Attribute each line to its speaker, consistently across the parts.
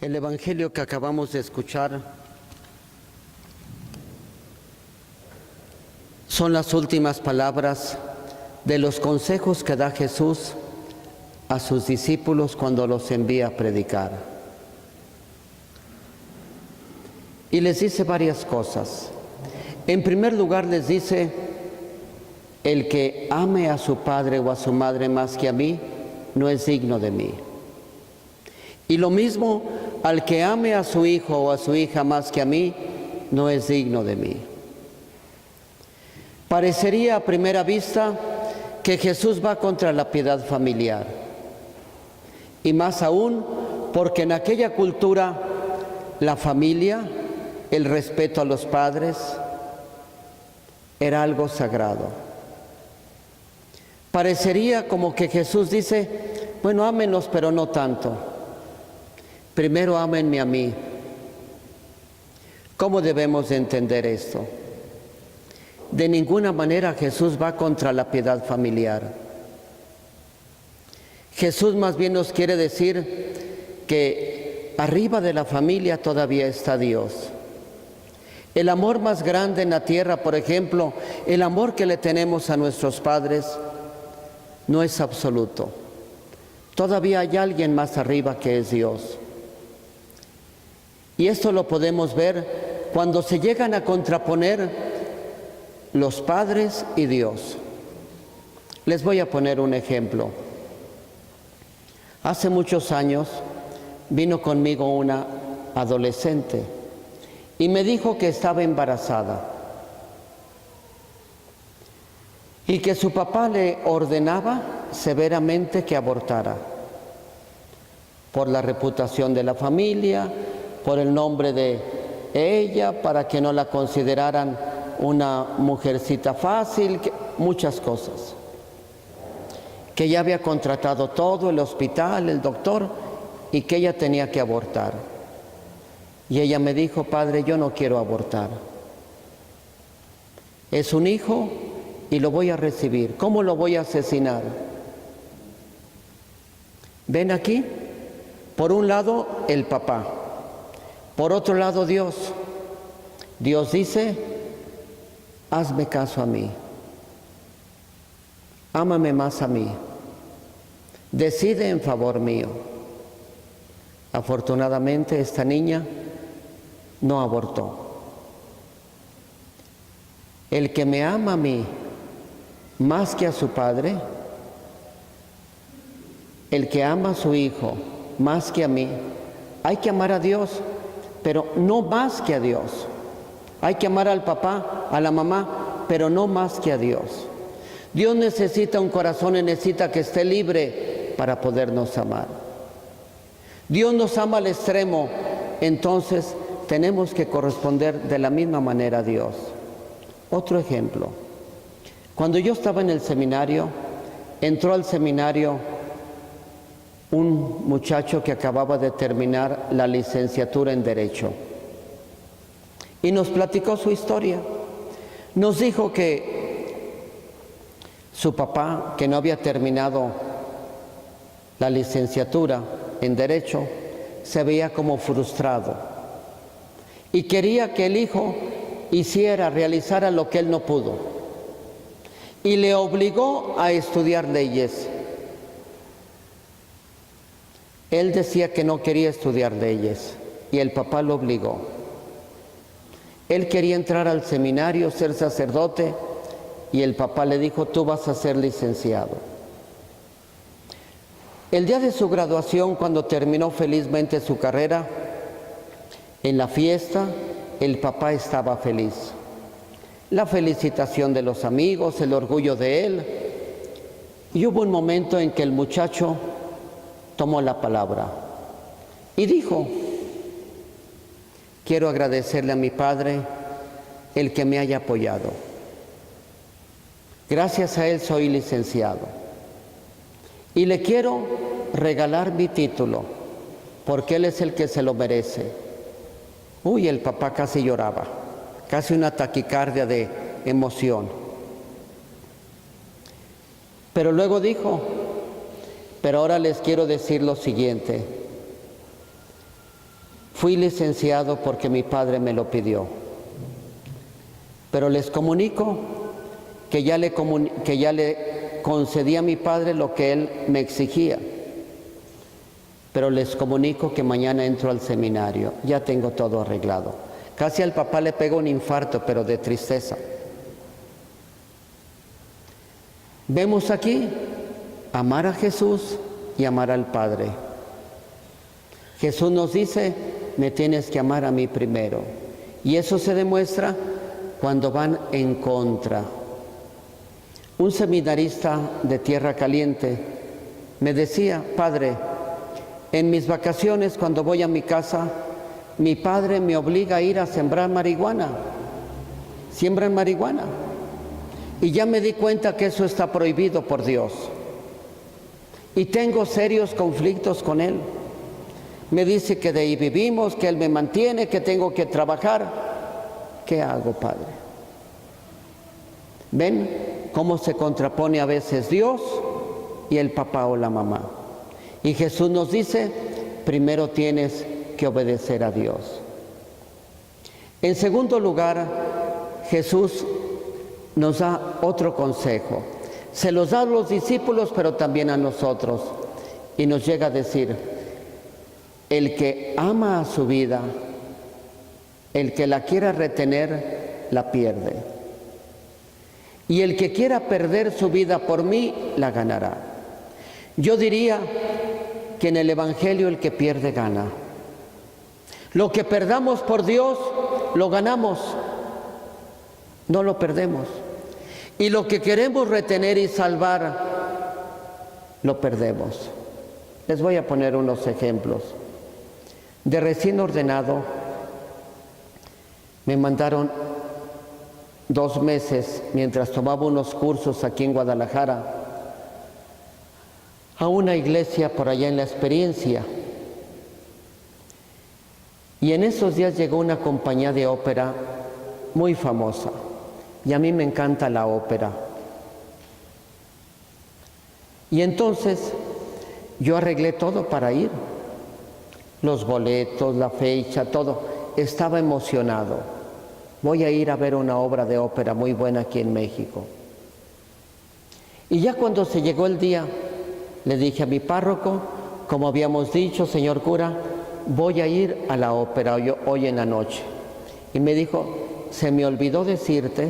Speaker 1: El Evangelio que acabamos de escuchar son las últimas palabras de los consejos que da Jesús a sus discípulos cuando los envía a predicar. Y les dice varias cosas. En primer lugar les dice: el que ame a su padre o a su madre más que a mí, no es digno de mí. Y lo mismo, al que ame a su hijo o a su hija más que a mí, no es digno de mí. Parecería a primera vista que Jesús va contra la piedad familiar. Y más aún porque en aquella cultura la familia, el respeto a los padres, era algo sagrado. Parecería como que Jesús dice: bueno, ámenlos, pero no tanto. Primero ámenme a mí. ¿Cómo debemos de entender esto? De ninguna manera Jesús va contra la piedad familiar. Jesús más bien nos quiere decir que arriba de la familia todavía está Dios. El amor más grande en la tierra, por ejemplo, el amor que le tenemos a nuestros padres, no es absoluto. Todavía hay alguien más arriba que es Dios. Y esto lo podemos ver cuando se llegan a contraponer los padres y Dios. Les voy a poner un ejemplo. Hace muchos años vino conmigo una adolescente y me dijo que estaba embarazada y que su papá le ordenaba severamente que abortara por la reputación de la familia, por el nombre de ella, para que no la consideraran una mujercita fácil, muchas cosas. Que ya había contratado todo, el hospital, el doctor, y que ella tenía que abortar. Y ella me dijo: padre, yo no quiero abortar. Es un hijo y lo voy a recibir. ¿Cómo lo voy a asesinar? ¿Ven aquí? Por un lado, el papá. Por otro lado, Dios. Dios dice: hazme caso a mí. Ámame más a mí. Decide en favor mío. Afortunadamente, esta niña no abortó. El que me ama a mí más que a su padre, el que ama a su hijo más que a mí, hay que amar a Dios, pero no más que a Dios. Hay que amar al papá, a la mamá, pero no más que a Dios. Dios necesita un corazón y necesita que esté libre para podernos amar. Dios nos ama al extremo, entonces tenemos que corresponder de la misma manera a Dios. Otro ejemplo. Cuando yo estaba en el seminario, entró al seminario un muchacho que acababa de terminar la licenciatura en Derecho y nos platicó su historia. Nos dijo que su papá, que no había terminado la licenciatura en Derecho, se veía como frustrado y quería que el hijo realizara lo que él no pudo, y le obligó a estudiar leyes. Él decía que no quería estudiar leyes y el papá lo obligó. Él quería entrar al seminario, ser sacerdote, y el papá le dijo: tú vas a ser licenciado. El día de su graduación, cuando terminó felizmente su carrera, en la fiesta, el papá estaba feliz. La felicitación de los amigos, el orgullo de él. Y hubo un momento en que el muchacho tomó la palabra y dijo: quiero agradecerle a mi padre el que me haya apoyado. Gracias a él soy licenciado. Y le quiero regalar mi título, porque él es el que se lo merece. Uy, el papá casi lloraba, casi una taquicardia de emoción. Pero luego dijo: pero ahora les quiero decir lo siguiente. Fui licenciado porque mi padre me lo pidió. Pero les comunico que ya le concedí a mi padre lo que él me exigía. Pero les comunico que mañana entro al seminario. Ya tengo todo arreglado. Casi al papá le pegó un infarto, pero de tristeza. Vemos aquí amar a Jesús y amar al Padre. Jesús nos dice, me tienes que amar a mí primero. Y eso se demuestra cuando van en contra. Un seminarista de Tierra Caliente me decía, padre, en mis vacaciones cuando voy a mi casa, mi padre me obliga a ir a sembrar marihuana. Siembran marihuana. Y ya me di cuenta que eso está prohibido por Dios. Y tengo serios conflictos con él. Me dice que de ahí vivimos, que él me mantiene, que tengo que trabajar. ¿Qué hago, padre? ¿Ven cómo se contrapone a veces Dios y el papá o la mamá? Y Jesús nos dice, primero tienes que obedecer a Dios. En segundo lugar, Jesús nos da otro consejo. Se los da a los discípulos, pero también a nosotros. Y nos llega a decir, el que ama a su vida, el que la quiera retener, la pierde. Y el que quiera perder su vida por mí, la ganará. Yo diría que en el Evangelio el que pierde, gana. Lo que perdamos por Dios, lo ganamos. No lo perdemos. Y lo que queremos retener y salvar, lo perdemos. Les voy a poner unos ejemplos. De recién ordenado, me mandaron 2 meses, mientras tomaba unos cursos aquí en Guadalajara, a una iglesia por allá en La Experiencia. Y en esos días llegó una compañía de ópera muy famosa. Y a mí me encanta la ópera. Y entonces yo arreglé todo para ir. Los boletos, la fecha, todo. Estaba emocionado. Voy a ir a ver una obra de ópera muy buena aquí en México. Y ya cuando se llegó el día, le dije a mi párroco, como habíamos dicho, señor cura, voy a ir a la ópera hoy en la noche. Y me dijo, se me olvidó decirte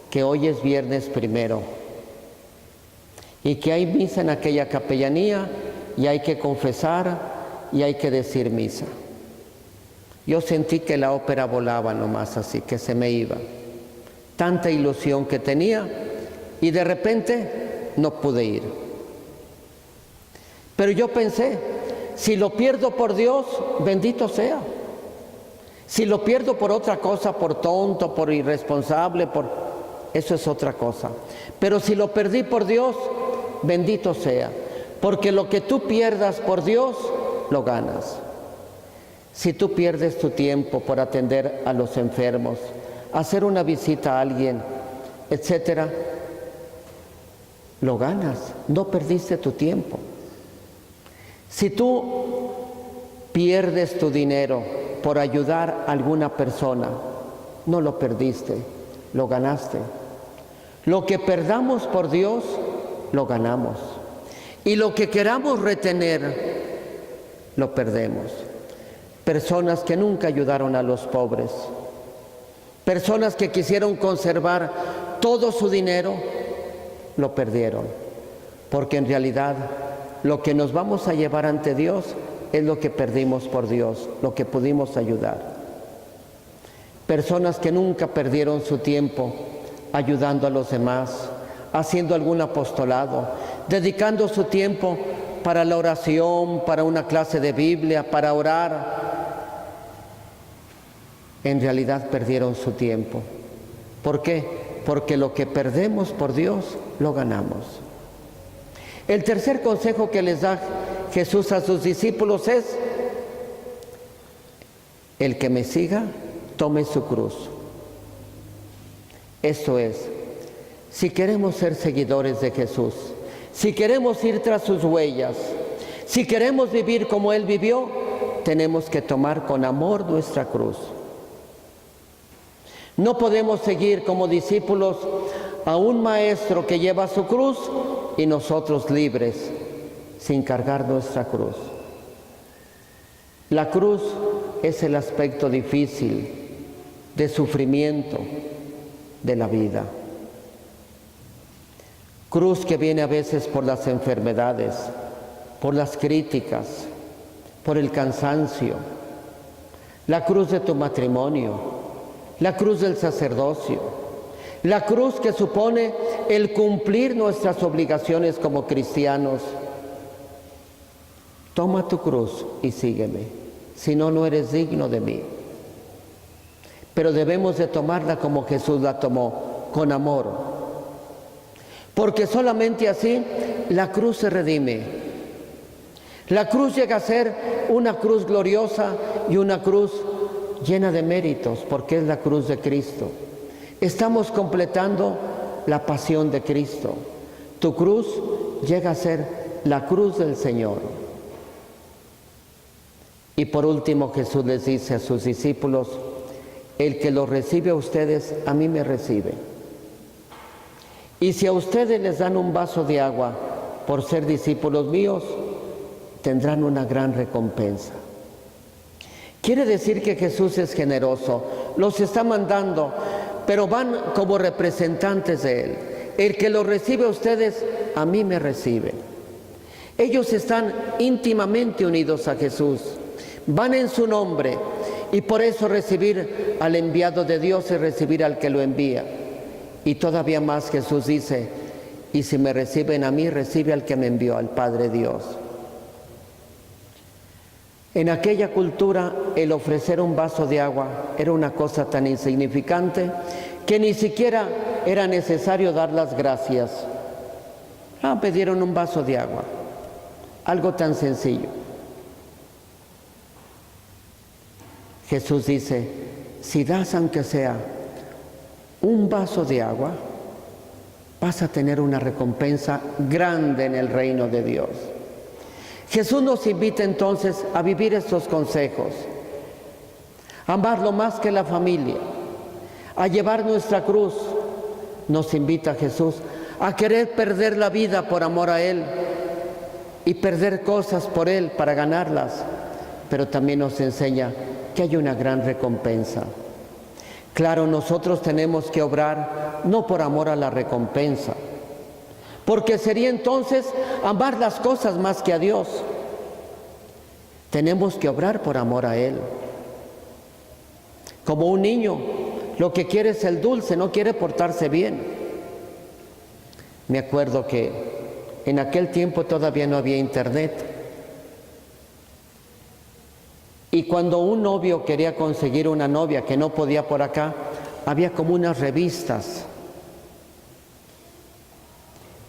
Speaker 1: que hoy es viernes primero y que hay misa en aquella capellanía y hay que confesar y hay que decir misa. Yo sentí que la ópera volaba nomás así, que se me iba. Tanta ilusión que tenía y de repente no pude ir. Pero yo pensé, si lo pierdo por Dios, bendito sea. Si lo pierdo por otra cosa, por tonto, por irresponsable, eso es otra cosa. Pero si lo perdí por Dios, bendito sea. Porque lo que tú pierdas por Dios, lo ganas. Si tú pierdes tu tiempo por atender a los enfermos, hacer una visita a alguien, etcétera, lo ganas. No perdiste tu tiempo. Si tú pierdes tu dinero por ayudar a alguna persona, no lo perdiste, lo ganaste. Lo que perdamos por Dios, lo ganamos. Y lo que queramos retener, lo perdemos. Personas que nunca ayudaron a los pobres, personas que quisieron conservar todo su dinero, lo perdieron. Porque en realidad, lo que nos vamos a llevar ante Dios es lo que perdimos por Dios, lo que pudimos ayudar. Personas que nunca perdieron su tiempo ayudando a los demás, haciendo algún apostolado, dedicando su tiempo para la oración, para una clase de Biblia, para orar. En realidad perdieron su tiempo. ¿Por qué? Porque lo que perdemos por Dios, lo ganamos. El tercer consejo que les da Jesús a sus discípulos es: el que me siga, tome su cruz. Esto es, si queremos ser seguidores de Jesús, si queremos ir tras sus huellas, si queremos vivir como Él vivió, tenemos que tomar con amor nuestra cruz. No podemos seguir como discípulos a un maestro que lleva su cruz y nosotros libres, sin cargar nuestra cruz. La cruz es el aspecto difícil de sufrimiento de la vida. Cruz que viene a veces por las enfermedades, por las críticas, por el cansancio. La cruz de tu matrimonio, la cruz del sacerdocio, la cruz que supone el cumplir nuestras obligaciones como cristianos. Toma tu cruz y sígueme, si no, no eres digno de mí. Pero debemos de tomarla como Jesús la tomó, con amor. Porque solamente así la cruz se redime. La cruz llega a ser una cruz gloriosa y una cruz llena de méritos, porque es la cruz de Cristo. Estamos completando la pasión de Cristo. Tu cruz llega a ser la cruz del Señor. Y por último Jesús les dice a sus discípulos: el que los recibe a ustedes, a mí me recibe. Y si a ustedes les dan un vaso de agua por ser discípulos míos, tendrán una gran recompensa. Quiere decir que Jesús es generoso, los está mandando, pero van como representantes de Él. El que los recibe a ustedes, a mí me recibe. Ellos están íntimamente unidos a Jesús, van en su nombre, y por eso recibir al enviado de Dios es recibir al que lo envía. Y todavía más Jesús dice: y si me reciben a mí, recibe al que me envió, al Padre Dios. En aquella cultura, el ofrecer un vaso de agua era una cosa tan insignificante que ni siquiera era necesario dar las gracias. Pidieron un vaso de agua, algo tan sencillo. Jesús dice: si das aunque sea un vaso de agua, vas a tener una recompensa grande en el reino de Dios. Jesús nos invita entonces a vivir estos consejos, a amarlo más que la familia, a llevar nuestra cruz. Nos invita Jesús a querer perder la vida por amor a Él y perder cosas por Él para ganarlas, pero también nos enseña que hay una gran recompensa. Claro, nosotros tenemos que obrar no por amor a la recompensa, porque sería entonces amar las cosas más que a Dios. Tenemos que obrar por amor a Él. Como un niño, lo que quiere es el dulce, no quiere portarse bien. Me acuerdo que en aquel tiempo todavía no había internet. Y cuando un novio quería conseguir una novia que no podía por acá, había como unas revistas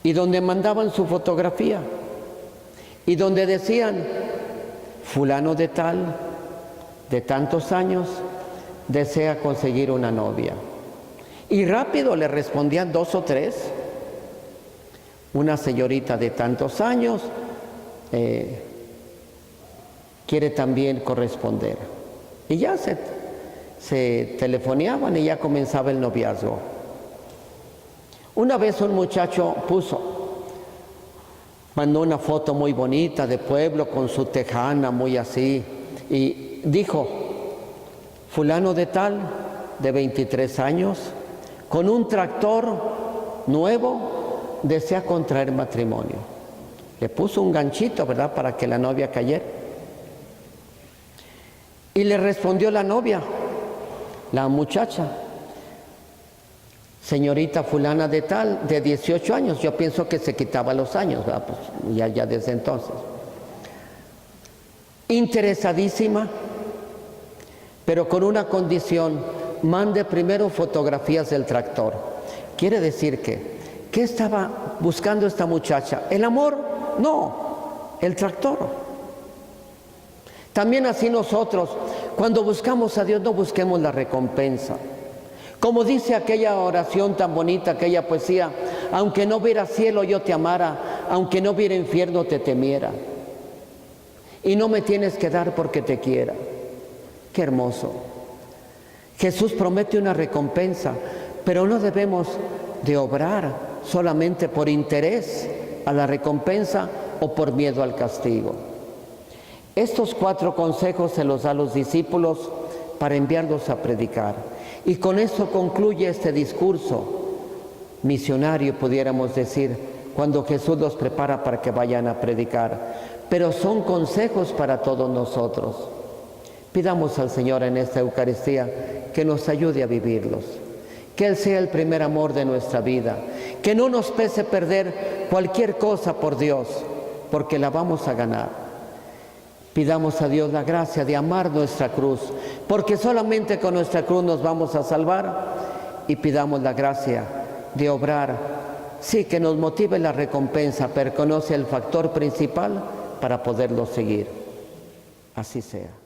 Speaker 1: y donde mandaban su fotografía y donde decían: fulano de tal, de tantos años, desea conseguir una novia. Y rápido le respondían 2 o 3. Una señorita de tantos años quiere también corresponder. Y ya se telefoneaban y ya comenzaba el noviazgo. Una vez un muchacho mandó una foto muy bonita de pueblo con su tejana muy así y dijo: fulano de tal, de 23 años, con un tractor nuevo, desea contraer matrimonio. Le puso un ganchito, ¿verdad?, para que la novia cayera. Y le respondió la novia, la muchacha: señorita fulana de tal, de 18 años. Yo pienso que se quitaba los años, ¿verdad? Pues ya desde entonces. Interesadísima, pero con una condición: mande primero fotografías del tractor. Quiere decir que, ¿qué estaba buscando esta muchacha? ¿El amor? No, el tractor. También así nosotros, cuando buscamos a Dios, no busquemos la recompensa. Como dice aquella oración tan bonita, aquella poesía: aunque no hubiera cielo yo te amara, aunque no hubiera infierno te temiera. y no me tienes que dar porque te quiera. Qué hermoso. Jesús promete una recompensa, pero no debemos de obrar solamente por interés a la recompensa o por miedo al castigo. Estos 4 consejos se los da a los discípulos para enviarlos a predicar. Y con esto concluye este discurso misionario, pudiéramos decir, cuando Jesús los prepara para que vayan a predicar. Pero son consejos para todos nosotros. Pidamos al Señor en esta Eucaristía que nos ayude a vivirlos. Que Él sea el primer amor de nuestra vida. Que no nos pese perder cualquier cosa por Dios, porque la vamos a ganar. Pidamos a Dios la gracia de amar nuestra cruz, porque solamente con nuestra cruz nos vamos a salvar. Y pidamos la gracia de obrar, sí, que nos motive la recompensa, pero conoce el factor principal para poderlo seguir. Así sea.